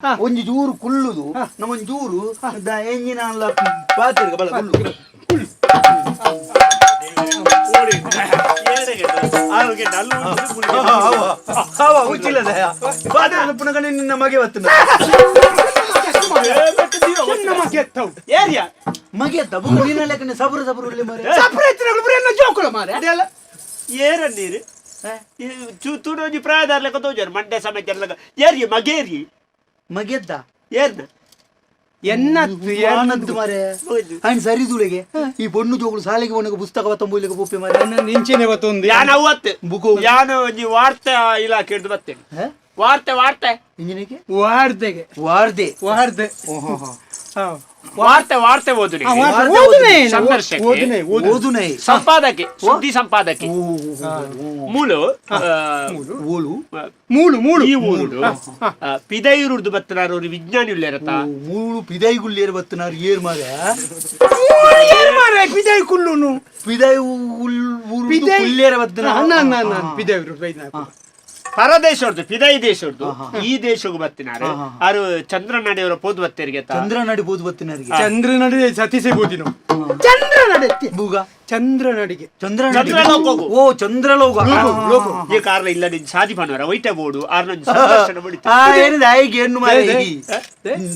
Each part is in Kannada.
ಒಂಜಿ ಜೂರು ಕುಲ್ಲುದು ನಮ್ಮೊಂದು ಜೂರು ಎಂಜಿನ ಪಾತಿರ್ಗ ಬಲ ಕುಲ್ಲು ಉಚ್ಚಿಲ್ಲದ ಪುನಃ ನಿನ್ನ ಮಗೆ ಬತ್ತ ಮಗೆ ಎತ್ತ ನೀನಲ್ಲ ಸಬರು ಸಬರು ಜೋಕುಳ ಮಾರೆ ಏರನ್ನೀರು ತೂಡೋಜಿ ಪ್ರಾಯದಾರ್ಲಕ ತೋಜಾರು ಮಂಡ್ಯ ಸಮೇತ ಏರಿ ಮಗೇರಿ ಮಗೆದ್ದ ಏರ್ನ ಎನ್ನದ್ದು ಮಾರೆ ಹಣ್ಣು ಸರಿದುಳಿಗೆ ಈ ಬೊಣ್ಣು ಜೋಗಳು ಶಾಲೆಗೆ ಒಣಗ ಪುಸ್ತಕ ಬತ್ತೊಂಬೈಲಿಗೆ ಪೋಪೆ ಮಾರೆ ನಿಂಚೆನೆ ಬತ್ತೊಂದು ಯಾನ ಅವತ್ತೆ ಬುಕು ಯಾನ ಒಂಜಿ ವಾರ್ತಾ ಇಲಾಖೆ ಹಿಡಿದು ಬರ್ತೇನೆ ವಾರ್ತೆ ಇಂಜಿನಿಗೆ ವಾರ್ತೆಗೆ ವಾರ್ದೆ ವಾರ್ತೆ ಓದುನೆ ಓದುನೆ ಸಂಪಾದಕಿ ಸುದ್ದಿ ಸಂಪಾದಕಿ ಮೂಲು ಈ ಊರುಡು ಪಿದೈರುಡ್ದು ಬತ್ತನಾರು ಅವ್ರು ವಿಜ್ಞಾನಿ ಉಳ್ಳೇರತ್ತ ಮೂಳು ಪಿದೈಗುಳ್ಳೇರು ಬತ್ತನಾರು ಏರ್ ಮಾರೆ ಪಿದೈ ಕುಲ್ಲುನು ಪಿದೈ ಉಳ್ಳೇರ ಬತ್ತನ ಪಿದೈ ಪರದೇಶದ್ದು ಪಿದೈ ದೇಶದ್ದು ಈ ದೇಶಕ್ಕೆ ಬತ್ತಿನಾರೆ ಅವರು ಚಂದ್ರನಡಿಯವರ ಪೋದು ಬತ್ತೇರಿಗೆ ಚಂದ್ರನಡಿ ಪೋದು ಬತ್ತಿನಾರಿಗೆ ಚಂದ್ರನಡಿ ಸತಿಸೆ ಬೋದಿನ ಚಂದ್ರನಡಿ ಬೂಗ ಚಂದ್ರನಡಿಗೆ ಚಂದ್ರಲೋಕ ಓ ಚಂದ್ರಲೋಕ ಈ ಕಾರಣ ಇಲ್ಲ ಸಾದಿ ಪನವರ ವೈಟ ಬೋರ್ಡು ಆರ್ನ ಸಂದರ್ಶನ ಬಡಿತು ಏನು ದಾಯಿಗೆ ಹೆಣ್ಣು ಮಾರೆ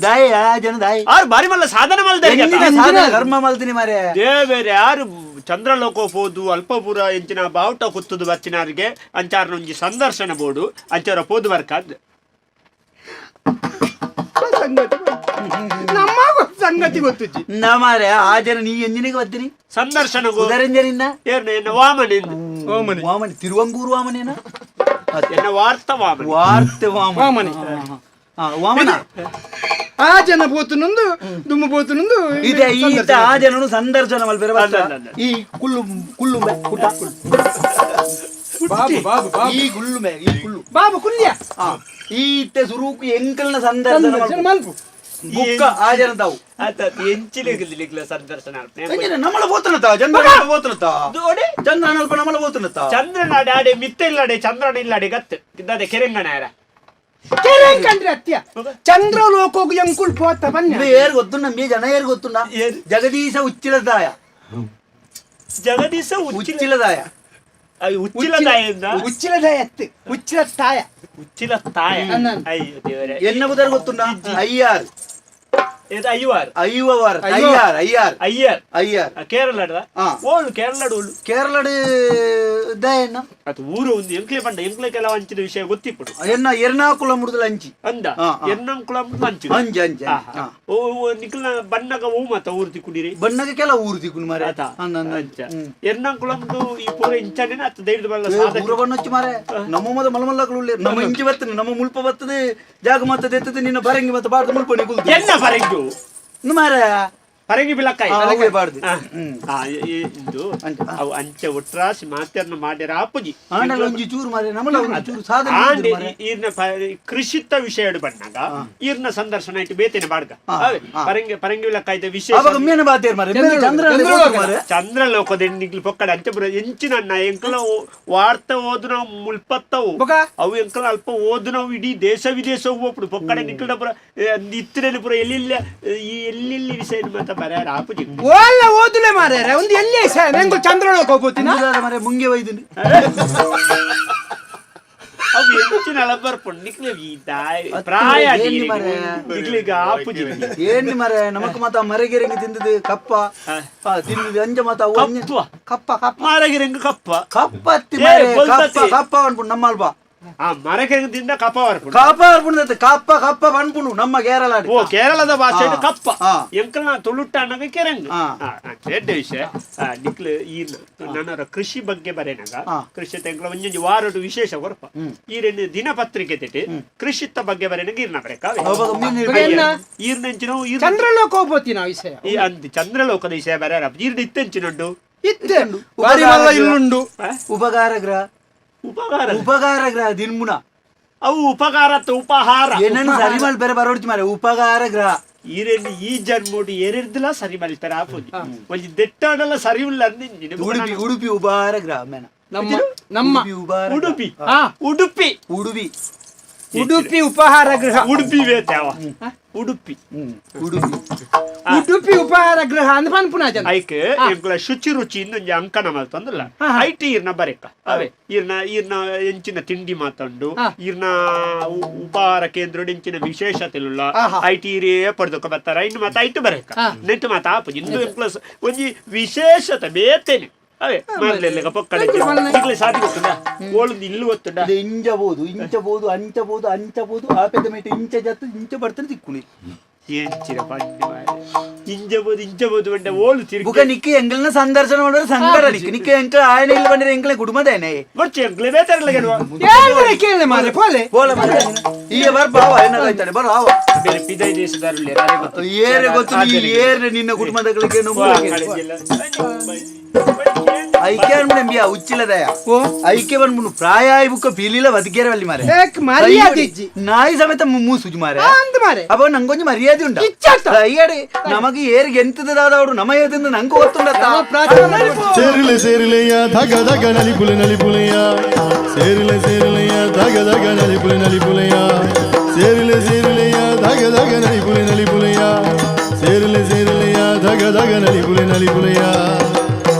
ದಾಯ ಜನ ದಾಯಿ ಆರು ಬಾರಿ ಮಲ್ಲ ಸಾಧನ ಮಲ್ದ ಕರ್ಮ ಮಲ್ದಿನಿ ಮಾರೆ ಬೇರೆ ಯಾರು ಚಂದ್ರಲೋಕ ಪೋದು ಅಲ್ಪಪುರ ಎಂಚಿನ ಬಾವುಟ ಕುತ್ತುದು ಬಚ್ಚಿನಾರಿಗೆ ಅಂಚಾರ್ನ ಒಂಜಿ ಸಂದರ್ಶನ ಬೋರ್ಡು ಅಂಚಾರ ಪೋದು ಬರ್ಕಾದ್ ಸಂಗತಿ ಗೊತ್ತು ನಮಾರೆ ಆ ಜನ ನೀ ಎಂಜಿನಿಗೆ ಬರ್ತೀನಿ ಸಂದರ್ಶನ ಉದರಂಜನಿಂದ ಏನ ವಾಮನಿಂದ ವಾಮನಿ ತಿರುವಂಗೂರು ವಾಮನೇನ ಎನ್ನ ವಾರ್ತೆ ವಾಮನಿ ವಾಮನ ಆ ಜನ ಬೋತುನೊಂದು ದುಮ್ಮ ಬೋತುನೊಂದು ಇದೆ ಈತ ಆ ಜನನು ಸಂದರ್ಶನ ಮಲ್ ಬೇರೆ ಈ ಕುಳ್ಳು ಕುಟ ಈ ಗುಳ್ಳುಮೆ ಈ ಕುಳ್ಳು ಬಾಬು ಕುಲ್ಯ ಈತೆ ಸುರುಕು ಎಂಕಲ್ನ ಸಂದರ್ಶನ ಮಲ್ಪು ಬುಕ್ಕ ಆ ಜನ ತಾವು ಎಂಚಿನ ಸಂದರ್ಶನ ನಮ್ಮಳ ಬೋತನತ ಚಂದ್ರ ಬೋತನತ ಚಂದ್ರನಲ್ಪ ನಮ್ಮಳ ಬೋತನತ ಚಂದ್ರನಾಡೆ ಆಡೆ ಮಿತ್ತ ಇಲ್ಲಾಡೆ ಚಂದ್ರನ ಇಲ್ಲಾಡೆ ಗತ್ತು ಇದ್ದಾದೆ ಕೆರೆಂಗಣ ಯಾರ ಕಂಡ್ರೆ ಅತ್ಯ ಚಂದ್ರಲೋಕೋಗು ಎಂಕುಲ್ ಪೋತ ಬನ್ನಿ ಏರ್ ಗೊತ್ತುಂಡ ಮೀ ಜನ ಏರ್ ಗೊತ್ತುಂಡ ಜಗದೀಶ ಉಚ್ಚಿಲದಾಯ ಉಚ್ಚಿಲದಾಯ ಎನ್ನ ಬುದರ್ ಗೊತ್ತುಂಡ ಅಯ್ಯಾರ್ ಕೇರಳಡು ದಯನ್ನ ಅದು ಊರು ಒಂದು ಎಂಕ್ಲೆ ಬಂಡ ಎಂಕ್ಲೆ ಕೆಲವು ಹಂಚಿದ ವಿಷಯ ಗೊತ್ತಿಪ್ಪಡು ಎನ್ನ ಎರ್ನಾಕುಳ ಮುಡುದಲ ಹಂಚಿ ಅಂದ ಎರ್ನಾಕುಳ ಹಂಚಿ ಹಂಚಿ ಹಂಚಿ ಓ ನಿಕ್ಲ ಬಣ್ಣಗ ಹೂ ಮತ ಊರು ತಿಕ್ಕುಡಿರಿ ಬಣ್ಣಗ ಕೆಲ ಊರು ತಿಕ್ಕುನ್ ಮಾರೆ ಎರ್ನಾಕುಳಂದು ಈ ಪೂರ ಇಂಚನೇನ ಅತ್ತ ದೈರ್ದ ಬಲ್ಲ ಸಾಧ ಪೂರ ಬಣ್ಣಚ್ಚಿ ಮಾರೆ ನಮ್ಮ ಮದ ಮಲಮಲ್ಲಗಳು ನಮ್ಮ ಇಂಚಿ ಬರ್ತದೆ ನಮ್ಮ ಮುಲ್ಪ ಬರ್ತದೆ ಜಾಗ ಮತ್ತ ಎತ್ತದೆ ನಿನ್ನ ಬರಂಗಿ ಮತ್ತ ಬಾರ್ದ ಮುಲ್ಪ ನಿಗುದು ಎನ್ನ ಬರಂಗಿ ಮಾರ ಪರಂಗಿ ಬಿಲಕ್ಕಾಯಿ ಬಾರ್ದು ಇದು ಅವು ಅಂಚೆ ಒಟ್ರಾಸಿ ಮಾತರ್ನ ಮಾಡ್ಯಾರ ಅಪ್ಪಜಿ ಒಂಜಿ ಚೂರು ಮಾರೆ ನಮ್ಮಲ ಚೂರು ಸಾಧನೆ ಈರ್ನ ಕೃಷಿತ ವಿಷಯ ಬಂದಾಗ ಈರ್ನ ಸಂದರ್ಶನ ಇಟ್ಟು ಬೇತೇನೆ ಬಾಡ್ಗ ಪರಂಗಿ ಬಿಲಕ್ಕಾಯ್ದ ವಿಷಯ ಚಂದ್ರಲೋಕದ ನಿಗ್ಲಿ ಪೊಕ್ಕಡ ಅಂಚೆ ಎಂಚಿನ ಎಂಕಲ ವಾರ್ತೆ ಓದುನ ಮುಲ್ಪತ್ತವು ಅವು ಎಂಕಲ ಅಲ್ಪ ಓದುನವು ಇಡೀ ದೇಶ ವಿದೇಶ ಹೋಗ್ಬಿಡು ಪೊಕ್ಕಡ ನಿಕ್ಲ ಪುರ ಇತ್ತಿನಲ್ಲಿ ಪುರ ಎಲ್ಲೆಲ್ಲಿ ವಿಷಯ ಮಾತ ಓದುಲೆ ಮಾರ್ಯಾರ ಒಂದು ಎಲ್ಲಿ ನಂಗೆ ಚಂದ್ರಲೋಕ ಹೋಗ್ಬೋತೀನಿ ಮಾರೆ ಮುಂಗೆ ಒಯ್ದು ಅವು ಹೆಚ್ಚಿನ ಬರ್ಪುಂಡು ನಿಕ್ಲೆ ಪ್ರಾಯ ಏನ್ ಮರೆ ನಮಕ್ ಮಾತ ಮರಗಿರಂಗಿ ತಿಂದದು ಕಪ್ಪ ತಿಂದದು ಅಂಜ ಮಾತ ಕಪ್ಪ ಕಪ್ಪ ಮರಗಿರಂಗ ಕಪ್ಪ ಕಪ್ಪ ಕಪ್ಪ ಅನ್ಪುಂಡು ನಮ್ಮಲ್ಬಾ ಮರಗಿರಂಗದಿಂದ ಕಪ್ಪ ಬರ್ಪುಂಡು ಕಪ್ಪ ಕಪ್ಪ ಅನ್ಪುಂಡು ನಮ್ಮ ಕೇರಳ ಕೇರಳದ ಭಾಷೆ ಕಪ್ಪ ಎಂಕಲ್ ತುಳುಟ್ಟ ಅನ್ನಗ ಕೆರಂಗ ದೊಡ್ಡ ವಿಷಯ ನಿಕ್ಲು ಈ ನನ್ನ ಕೃಷಿ ಬಗ್ಗೆ ಬರೇನಾಗ ಕೃಷಿ ತೆಂಗಳ ಒಂಜೊಂಜಿ ವಾರಡು ವಿಶೇಷ ಕೊರಪ ಈರೆಂದು ದಿನಪತ್ರಿಕೆ ತೆಟ್ಟು ಕೃಷಿತ ಬಗ್ಗೆ ಬರೇನಾಗ ಈರ್ನ ಬರೇಕ ಈರ್ನಂಚಿನ ಚಂದ್ರಲೋಕ ಹೋಗ್ಬೋತಿನ ವಿಷಯ ಈ ಅಂದ್ ಚಂದ್ರಲೋಕದ ವಿಷಯ ಬರ ಈರ್ನ ಇತ್ತೆಂಚಿನುಂಡು ಇಲ್ಲುಂಡು ಉಪಕಾರ ಗ್ರಹ ಉಪಕಾರ ಗ್ರಹ ದಿನ್ಮುನ ಅವು ಉಪಕಾರ ಉಪಹಾರ ಏನನ್ನು ಸರಿ ಮಾಡಿ ಬೇರೆ ಬರೋಡ್ತಿ ಮಾರೆ ಉಪಕಾರ ಗ್ರಹ ಈರೇನು ಈ ಜನ್ಮೋಡಿ ಏರಿರ್ದಿಲ್ಲ ಸರಿ ಮಲ್ತಾರೆ ಆಪೋಜಿ ಒಂದು ದೆಟ್ಟಾಡಲ್ಲ ಸರಿ ಇಲ್ಲ ಉಡುಪಿ ಉಡುಪಿ ಉಪಹಾರ ಗ್ರಹ ಮೇನ ನಮ್ಮ ಉಡುಪಿ ಉಡುಪಿ ಉಡುಪಿ ಉಡುಪಿ ಉಪಹಾರ ಗೃಹ. ಉಡುಪಿ ವೇತಾವ ಉಡುಪಿ ಉಡುಪಿ ಉಪಹಾರ ಗೃಹ ಅಂದ್ ಪನ್ಪುನ ಜನ ಐಕ್ ಎಂಕ್ಲ ಶುಚಿ ರುಚಿ ಇನ್ನೊಂದು ಅಂಕನ ಮಾತಂದಲ್ಲ ಐಟಿ ಇರ್ನ ಬರೇಕ ಅವೇ ಇರ್ನ ಎಂಚಿನ ತಿಂಡಿ ಮಾತಂಡು ಇರ್ನ ಉಪಹಾರ ಕೇಂದ್ರ ಎಂಚಿನ ವಿಶೇಷತೆಲ್ಲ ಐಟಿ ಇರೇ ಪಡೆದೊಕ್ಕ ಬರ್ತಾರ ಇನ್ನು ಮಾತ ಐಟು ಬರೇಕ ನೆಟ್ಟು ಮಾತ ಆಪು ಇಂದು ಎಂಕ್ಲ ಒಂಜಿ ವಿಶೇಷತೆ ಬೇತೇನೆ ಅವೇ ಮಾಡ್ಲೆಲ್ಲ ಪಕ್ಕಡೆ ಈಗಲೇ ಸಾಧಿ ಗೊತ್ತುಂಡ ಓಳುದು ಇಲ್ಲಿ ಗೊತ್ತುಂಡ ಇಂಚಬಹುದು ಅಂಚಬಹುದು ಆಪೆದ ಮೇಟ ಇಂಚ ಜತ್ತು ಇಂಚ ಬರ್ತದೆ ತಿಕ್ಕುಳಿ ಎಂಚಿನ ಪಂಡು ಇಂಚಬಹುದು ಬಂಡ ಓಳು ತಿರುಗಿ ಬುಕ ನಿಕ್ಕಿ ಎಂಗ್ಲನ ಸಂದರ್ಶನ ಮಾಡುವ ಸಂಗರ ನಿಕ್ಕಿ ಎಂಕ ಆಯನ ಇಲ್ಲ ಬಂದ್ರೆ ಎಂಕ್ಲೆ ಕುಟುಂಬದೇನೆ ಬರ್ಚಿ ಎಂಕ್ಲೆ ಬೇತಾರಲ್ಲ ಗೆಲ್ವಾ ಕೇಳಿ ಮಾರೆ ಪೋಲೆ ಈಗ ಬರ್ ಬಾವ ಏನಾಗ್ತಾನೆ ಬರ ಆವ ಬೇರೆ ಪಿದೈ ದೇಶದಾರಲ್ಲಿ ಏರೆ ಗೊತ್ತು ನೀ ಏರೆ ನಿನ್ನ ಕುಟುಂಬದಗಳಿಗೆ ಐಕ್ಯ ಅನ್ಬಿಡ ಉಚ್ಚಿಲದಯ ಐಕ್ಯ ಬಂದ್ಬಿಡು ಪ್ರಾಯ ಬುಕ್ಕ ಪೀಲಿಲ ಬದುಕೇರವಲ್ಲಿ ಮಾರೆ ಮರ್ಯಾದೆ ನಾಯಿ ಸಮೇತ ಮೂಸುಜು ಮಾರೆ ಮಾರೆ ಅಪ್ಪ ನಂಗೊಂದು ಮರ್ಯಾದೆ ಉಂಟು ಅಯ್ಯಡಿ ನಮಗೆ ಏರಿಗೆ ಎಂತದಾದವರು ನಮ ಏದಿಂದ ನಂಗೆ ಗೊತ್ತುಂಡತ್ತ ಸೇರಿಲೆ ಸೇರಿಲೆಯ ಧಗ ಧಗ ನಲಿಪುಲೆ ನಲಿಪುಲೆಯ ಸೇರಿಲೆ ಸೇರಿಲೆಯ ಧಗ ಧಗ ನಲಿಪುಲೆ ನಲಿಪುಲೆಯ ಸೇರಿಲೆ ಸೇರಿಲೆಯ ಧಗ ಧಗ ನಲಿಪುಲೆ ನಲಿಪುಲೆಯ ಸೇರಿಲೆ ಸೇರಿಲೆಯ ಧಗ ಧಗ ನಲಿಪುಲೆ ನಲಿಪುಲೆಯ